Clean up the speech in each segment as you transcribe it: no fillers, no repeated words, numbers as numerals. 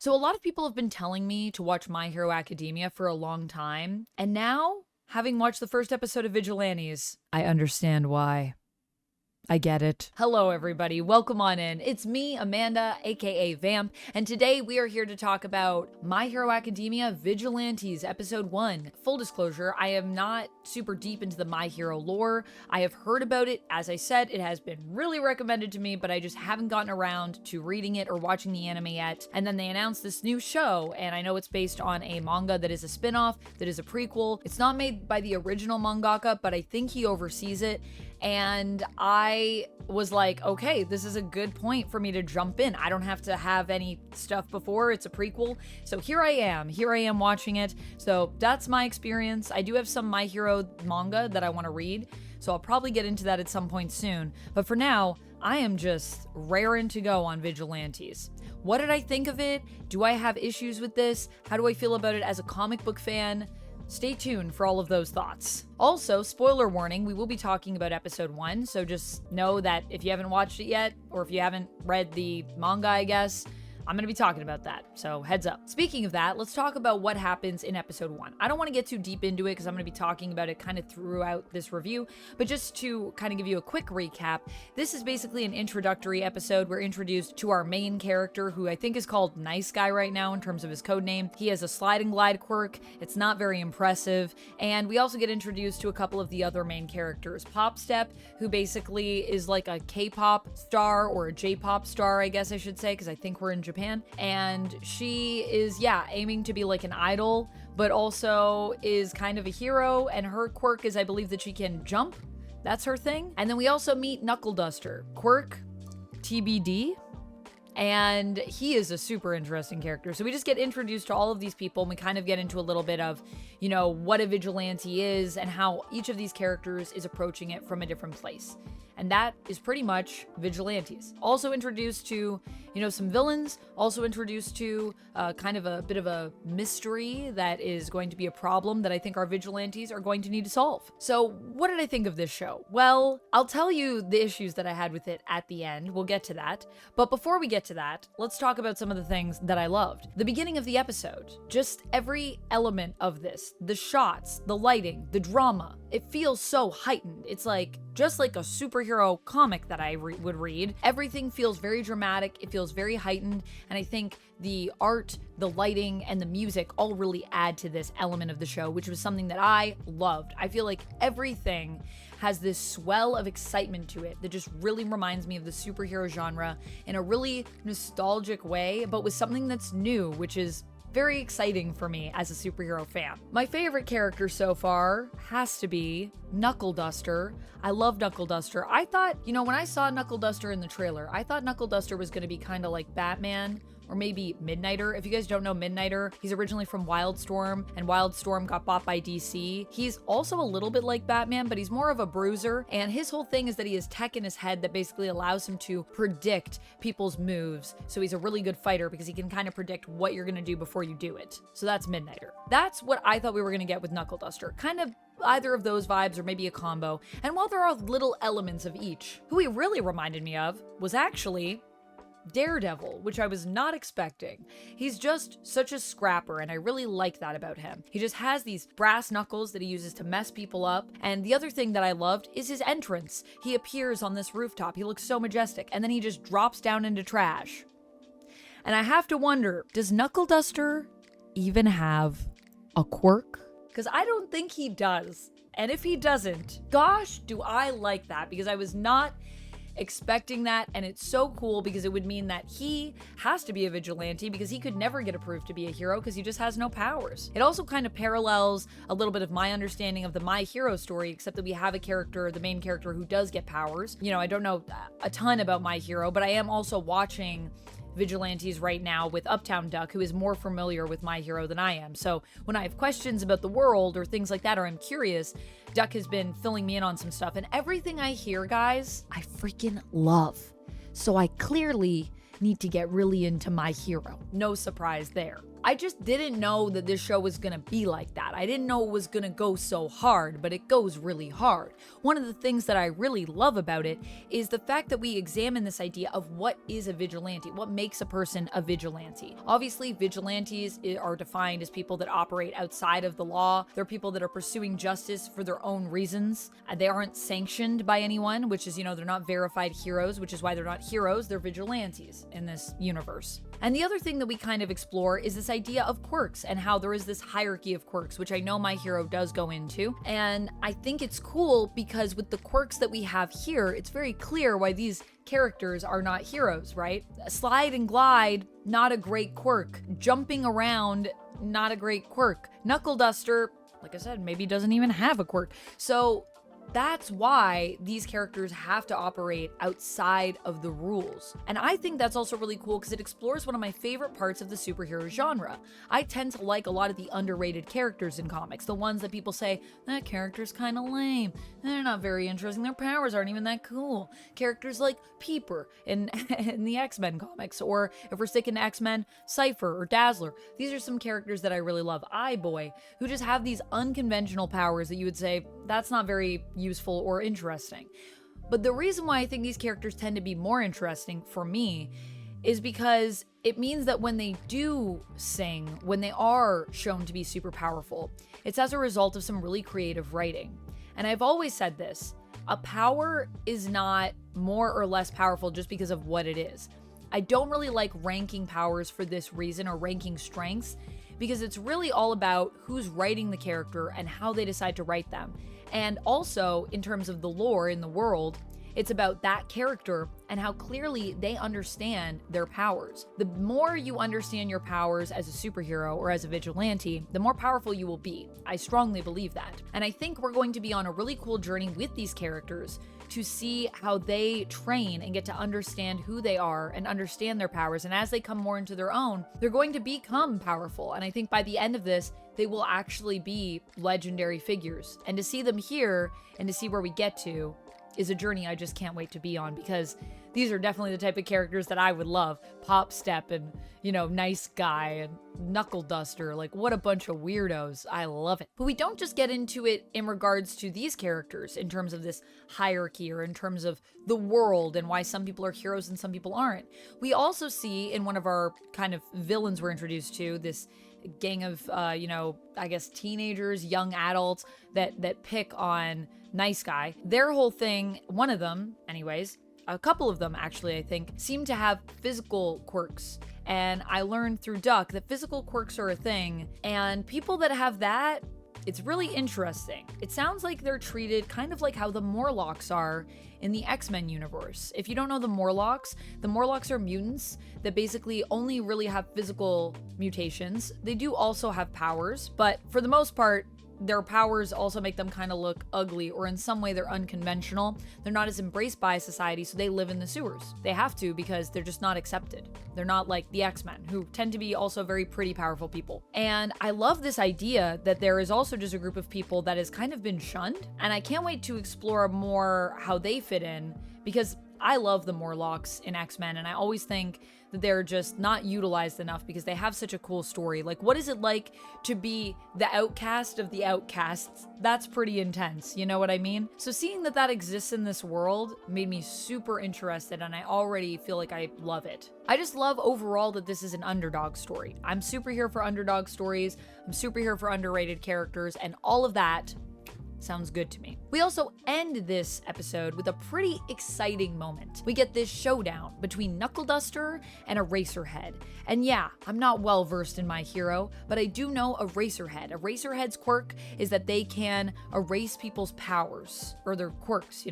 So a lot of people have been telling me to watch My Hero Academia for a long time, and now, having watched the first episode of Vigilantes, I understand why. I get it. Hello, everybody. Welcome on in. It's me, Amanda, aka Vamp, and today we are here to talk about My Hero Academia Vigilantes Episode 1. Full disclosure, I am not super deep into the My Hero lore. I have heard about it. As I said, it has been really recommended to me, but I just haven't gotten around to reading it or watching the anime yet. And then they announced this new show, and I know it's based on a manga that is a spin-off, that is a prequel. It's not made by the original mangaka, but I think he oversees it. And I was like, okay, this is a good point for me to jump in. I don't have to have any stuff before. It's a prequel. So here I am watching it. So that's my experience. I do have some My Hero manga that I want to read, so I'll probably get into that at some point soon. But for now, I am just raring to go on Vigilantes. What did I think of it? Do I have issues with this? How do I feel about it as a comic book fan? Stay tuned for all of those thoughts. Also, spoiler warning, we will be talking about episode 1, so just know that if you haven't watched it yet, or if you haven't read the manga, I guess, I'm going to be talking about that, so heads up. Speaking of that, let's talk about what happens in episode 1. I don't want to get too deep into it because I'm going to be talking about it kind of throughout this review, but just to kind of give you a quick recap, this is basically an introductory episode. We're introduced to our main character, who I think is called Nice Guy right now in terms of his code name. He has a slide and glide quirk. It's not very impressive, and we also get introduced to a couple of the other main characters. Popstep, who basically is like a K-pop star, or a J-pop star, I guess I should say, because I think we're in Japan. And she is, aiming to be like an idol, but also is kind of a hero, and her quirk is, I believe, that she can jump. That's her thing. And then we also meet Knuckle Duster. Quirk, TBD. And he is a super interesting character. So we just get introduced to all of these people, and we kind of get into a little bit of, what a vigilante is and how each of these characters is approaching it from a different place. And that is pretty much Vigilantes. Also introduced to, some villains, also introduced to kind of a bit of a mystery that is going to be a problem that I think our Vigilantes are going to need to solve. So what did I think of this show? Well, I'll tell you the issues that I had with it at the end. We'll get to that. But before we get to that, let's talk about some of the things that I loved. The beginning of the episode, just every element of this, the shots, the lighting, the drama, it feels so heightened. It's like, just like a superhero comic that I would read. Everything feels very dramatic, it feels very heightened, and I think the art, the lighting, and the music all really add to this element of the show, which was something that I loved. I feel like everything has this swell of excitement to it that just really reminds me of the superhero genre in a really nostalgic way, but with something that's new, which is very exciting for me as a superhero fan. My favorite character so far has to be Knuckle Duster. I love Knuckle Duster. I thought, when I saw Knuckle Duster in the trailer, I thought Knuckle Duster was going to be kind of like Batman, or maybe Midnighter. If you guys don't know Midnighter, he's originally from Wildstorm, and Wildstorm got bought by DC. He's also a little bit like Batman, but he's more of a bruiser, and his whole thing is that he has tech in his head that basically allows him to predict people's moves. So he's a really good fighter because he can kind of predict what you're going to do before you do it. So that's Midnighter. That's what I thought we were going to get with Knuckle Duster. Kind of either of those vibes, or maybe a combo. And while there are little elements of each, who he really reminded me of was actually Daredevil, which I was not expecting. He's just such a scrapper, and I really like that about him. He just has these brass knuckles that he uses to mess people up. And the other thing that I loved is his entrance. He appears on this rooftop. He looks so majestic, and then he just drops down into trash. And I have to wonder, does Knuckle Duster even have a quirk? Because I don't think he does. And if he doesn't, gosh, do I like that, because I was not expecting that, and it's so cool because it would mean that he has to be a vigilante, because he could never get approved to be a hero because he just has no powers. It also kind of parallels a little bit of my understanding of the My Hero story, except that we have a character, the main character, who does get powers. I don't know a ton about My Hero, but I am also watching Vigilantes right now with Uptown Duck, who is more familiar with My Hero than I am. So when I have questions about the world or things like that, or I'm curious, Duck has been filling me in on some stuff, and everything I hear, guys, I freaking love. So I clearly need to get really into my hero. No surprise there. I just didn't know that this show was gonna be like that. I didn't know it was gonna go so hard, but it goes really hard. One of the things that I really love about it is the fact that we examine this idea of what is a vigilante, what makes a person a vigilante. Obviously, vigilantes are defined as people that operate outside of the law. They're people that are pursuing justice for their own reasons. They aren't sanctioned by anyone, which is, they're not verified heroes, which is why they're not heroes, they're vigilantes in this universe. And the other thing that we kind of explore is this idea of quirks and how there is this hierarchy of quirks, which I know my hero does go into. And I think it's cool because with the quirks that we have here, it's very clear why these characters are not heroes, right? Slide and glide, not a great quirk. Jumping around, not a great quirk. Knuckle duster, like I said, maybe doesn't even have a quirk. So that's why these characters have to operate outside of the rules. And I think that's also really cool because it explores one of my favorite parts of the superhero genre. I tend to like a lot of the underrated characters in comics, the ones that people say, that character's kind of lame, they're not very interesting, their powers aren't even that cool. Characters like Peeper in the X-Men comics, or if we're sticking to X-Men, Cypher or Dazzler. These are some characters that I really love. Eye-Boy, who just have these unconventional powers that you would say, that's not very useful or interesting. But the reason why I think these characters tend to be more interesting for me is because it means that when they do sing, when they are shown to be super powerful, it's as a result of some really creative writing. And I've always said this, a power is not more or less powerful just because of what it is. I don't really like ranking powers for this reason, or ranking strengths, because it's really all about who's writing the character and how they decide to write them. And also, in terms of the lore in the world, it's about that character and how clearly they understand their powers. The more you understand your powers as a superhero or as a vigilante, the more powerful you will be. I strongly believe that. And I think we're going to be on a really cool journey with these characters to see how they train and get to understand who they are and understand their powers. And as they come more into their own, they're going to become powerful. And I think by the end of this, they will actually be legendary figures. And to see them here and to see where we get to is a journey I just can't wait to be on, because these are definitely the type of characters that I would love. Pop Step and, Nice Guy and Knuckle Duster, like what a bunch of weirdos. I love it. But we don't just get into it in regards to these characters in terms of this hierarchy or in terms of the world and why some people are heroes and some people aren't. We also see in one of our kind of villains we're introduced to, this gang of, I guess teenagers, young adults that pick on Nice Guy. Their whole thing, one of them anyways, a couple of them actually I think, seem to have physical quirks. And I learned through Duck that physical quirks are a thing, and people that have that, it's really interesting. It sounds like they're treated kind of like how the Morlocks are in the X-Men universe. If you don't know the Morlocks are mutants that basically only really have physical mutations. They do also have powers, but for the most part, their powers also make them kind of look ugly, or in some way they're unconventional. They're not as embraced by society, so they live in the sewers. They have to, because they're just not accepted. They're not like the X-Men, who tend to be also very pretty powerful people. And I love this idea that there is also just a group of people that has kind of been shunned, and I can't wait to explore more how they fit in, because I love the Morlocks in X-Men, and I always think that they're just not utilized enough because they have such a cool story. Like, what is it like to be the outcast of the outcasts? That's pretty intense, you know what I mean? So seeing that exists in this world made me super interested, and I already feel like I love it. I just love overall that this is an underdog story. I'm super here for underdog stories, I'm super here for underrated characters, and all of that sounds good to me. We also end this episode with a pretty exciting moment. We get this showdown between Knuckle Duster and Eraserhead. And yeah, I'm not well versed in my hero, but I do know Eraserhead. Eraserhead's quirk is that they can erase people's powers, or their quirks,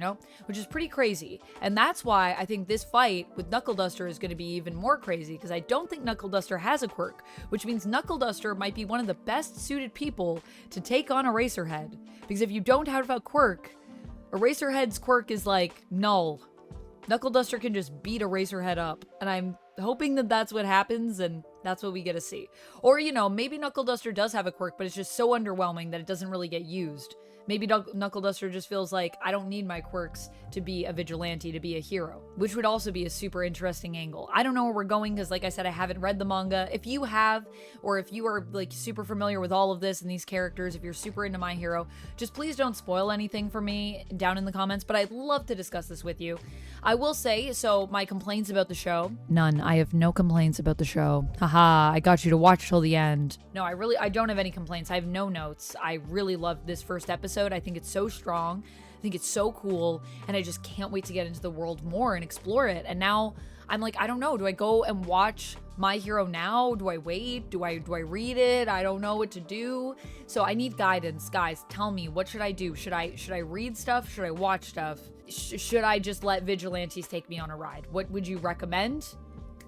which is pretty crazy. And that's why I think this fight with Knuckle Duster is going to be even more crazy, because I don't think Knuckle Duster has a quirk, which means Knuckle Duster might be one of the best suited people to take on Eraserhead. Because if you don't have a quirk, Eraserhead's quirk is like null. Knuckle Duster can just beat Eraserhead up, and I'm hoping that that's what happens, and that's what we get to see. Or, maybe Knuckle Duster does have a quirk, but it's just so underwhelming that it doesn't really get used. Maybe Knuckle Duster just feels like I don't need my quirks to be a vigilante, to be a hero, which would also be a super interesting angle. I don't know where we're going because, like I said, I haven't read the manga. If you have, or if you are like super familiar with all of this and these characters, if you're super into My Hero, just please don't spoil anything for me down in the comments, but I'd love to discuss this with you. I will say, so my complaints about the show, none. I have no complaints about the show. Haha, I got you to watch till the end. No, I don't have any complaints. I have no notes. I really loved this first episode. I think it's so strong. I think it's so cool. And I just can't wait to get into the world more and explore it. And now I'm like, I don't know. Do I go and watch My Hero now? Do I wait? Do I read it? I don't know what to do. So I need guidance. Guys, tell me, what should I do? Should I read stuff? Should I watch stuff? Should I just let vigilantes take me on a ride? What would you recommend?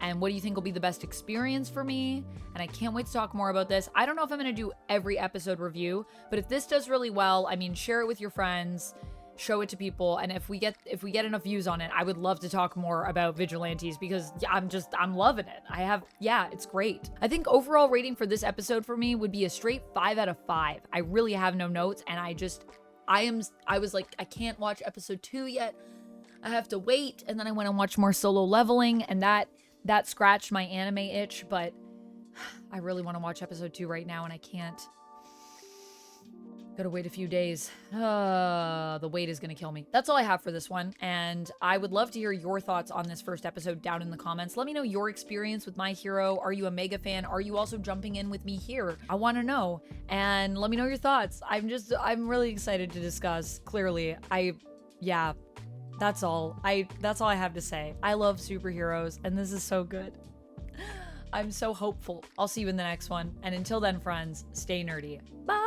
And what do you think will be the best experience for me? And I can't wait to talk more about this. I don't know if I'm going to do every episode review, but if this does really well, I mean, share it with your friends, show it to people, and if we get enough views on it, I would love to talk more about vigilantes because I'm loving it. It's great. I think overall rating for this episode for me would be a straight 5 out of 5. I really have no notes, and I was like, I can't watch episode 2 yet. I have to wait, and then I went and watched more Solo Leveling, and that scratched my anime itch, but I really want to watch episode 2 right now, and I can't. Gotta wait a few days. The wait is gonna kill me. That's all I have for this one, and I would love to hear your thoughts on this first episode down in the comments. Let me know your experience with My Hero. Are you a mega fan? Are you also jumping in with me here? I want to know, and let me know your thoughts. I'm really excited to discuss. Clearly, that's all I have to say. I love superheroes, and this is so good. I'm so hopeful. I'll see you in the next one, and until then, friends, stay nerdy. Bye!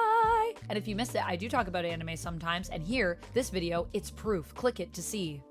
And if you missed it, I do talk about anime sometimes, and here, this video, it's proof. Click it to see.